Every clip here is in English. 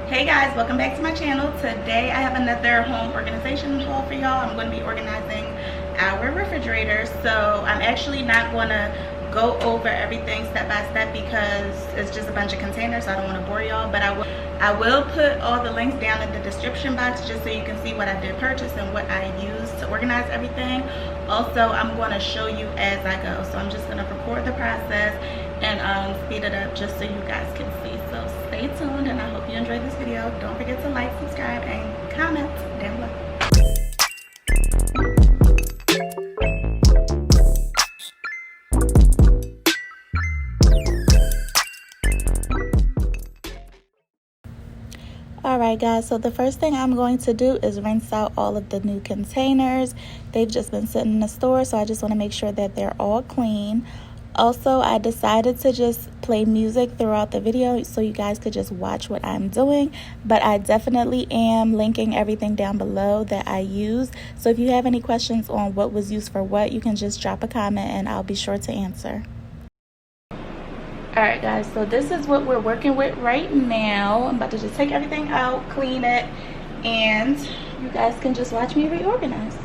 Hey guys, welcome back to my channel. Today I have another home organization haul for y'all. I'm going to be organizing our refrigerator. So I'm actually not going to go over everything step by step because it's just a bunch of containers, so I don't want to bore y'all. But I will put all the links down in the description box just so you can see what I did purchase and what I used to organize everything. Also, I'm going to show you as I go. So I'm just going to record the process and speed it up just so you guys can see. So stay tuned, and I hope you enjoyed this video. Don't forget to like, subscribe, and comment down below. Alright guys, so the first thing I'm going to do is rinse out all of the new containers. They've just been sitting in the store, so I just want to make sure that they're all clean. Also, I decided to just play music throughout the video so you guys could just watch what I'm doing, but I definitely am linking everything down below that I use. So if you have any questions on what was used for what, you can just drop a comment and I'll be sure to answer. Alright guys, so this is what we're working with right now. I'm about to just take everything out, clean it, and you guys can just watch me reorganize.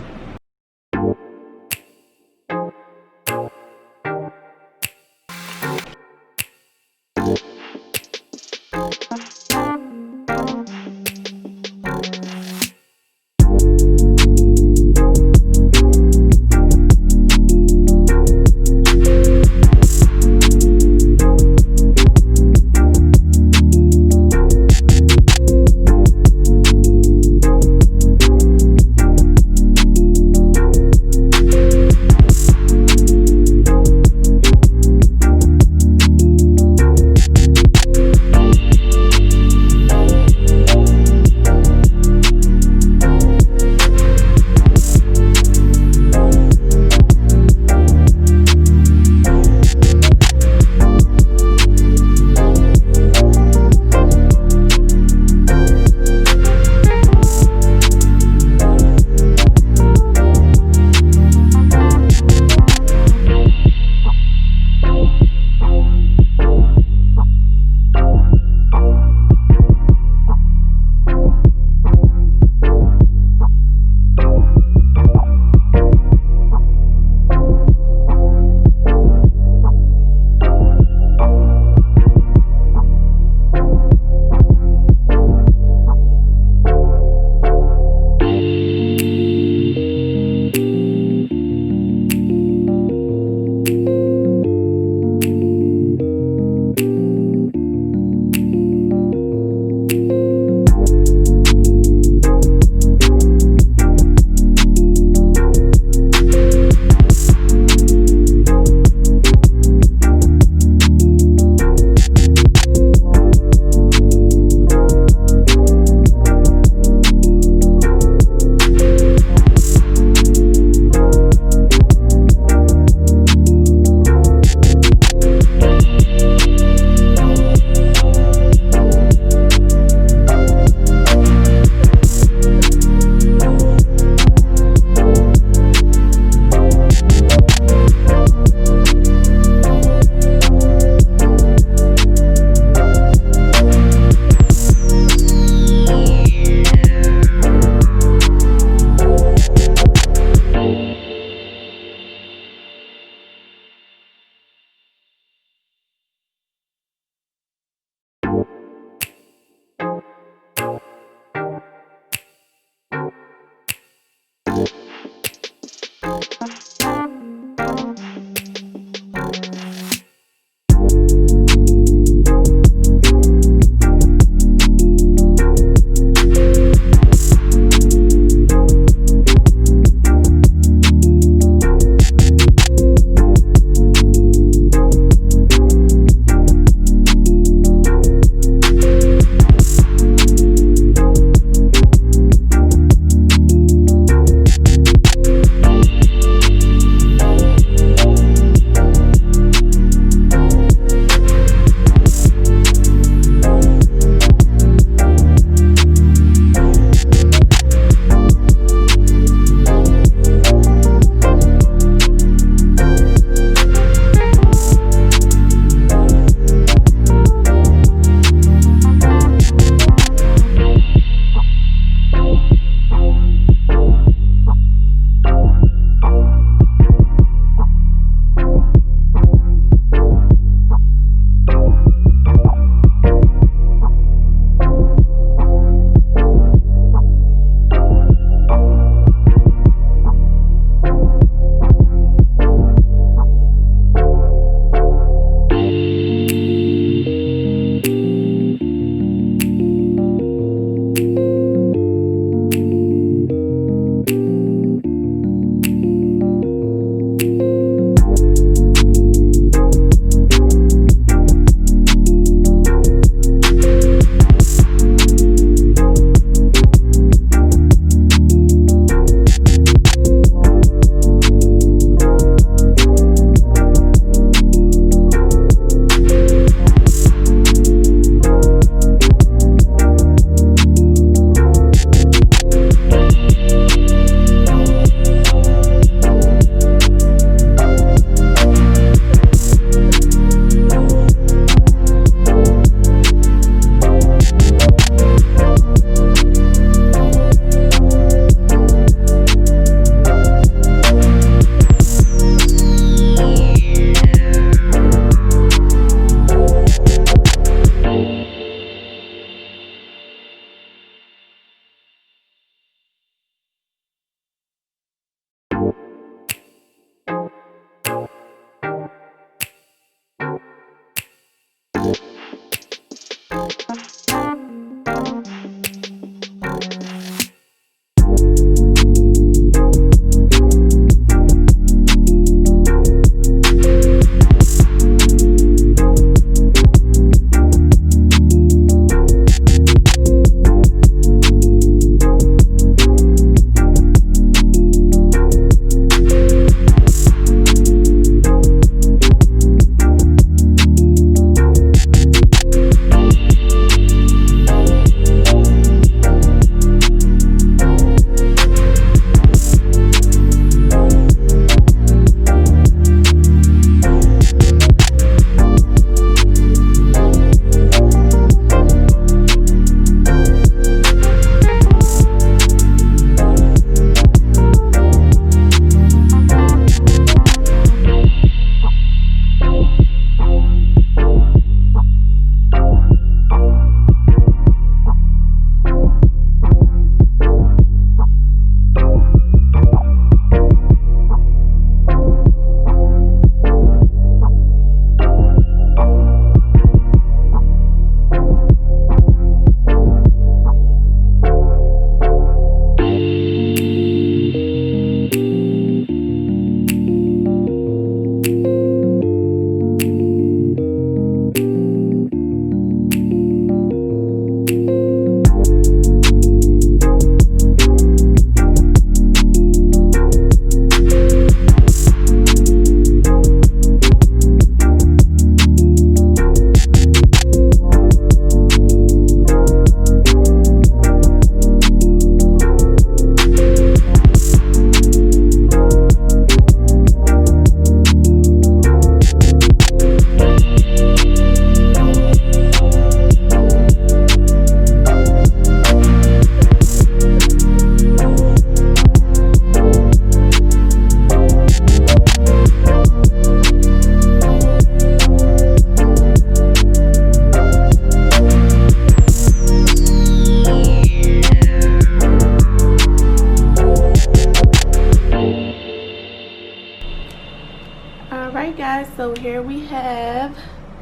guys, so here we have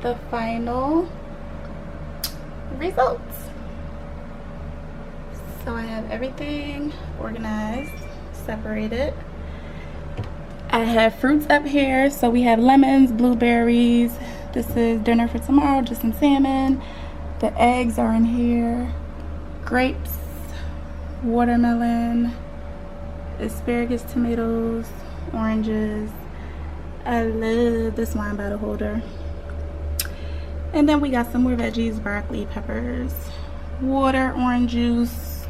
the final results. So I have everything organized, separated. I have fruits up here, so we have lemons, blueberries. This is dinner for tomorrow, just some salmon. The eggs are in here. Grapes, watermelon, asparagus, tomatoes, oranges. I love this wine bottle holder. And then we got some more veggies, broccoli, peppers, water, orange juice,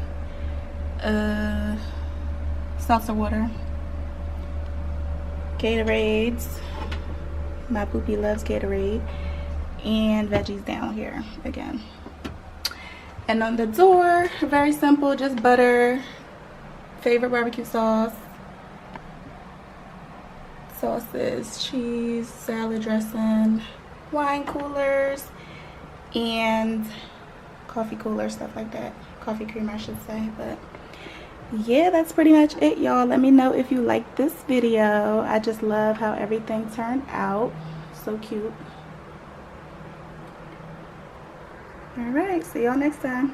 seltzer water, Gatorades. My poopy loves Gatorade. And veggies down here again. And on the door, very simple, just butter, favorite barbecue sauce, sauces, cheese, salad dressing, wine coolers, and coffee cooler, stuff like that. Coffee creamer, I should say. But yeah, that's pretty much it, y'all. Let me know if you like this video. I just love how everything turned out. So cute. All right, see y'all next time.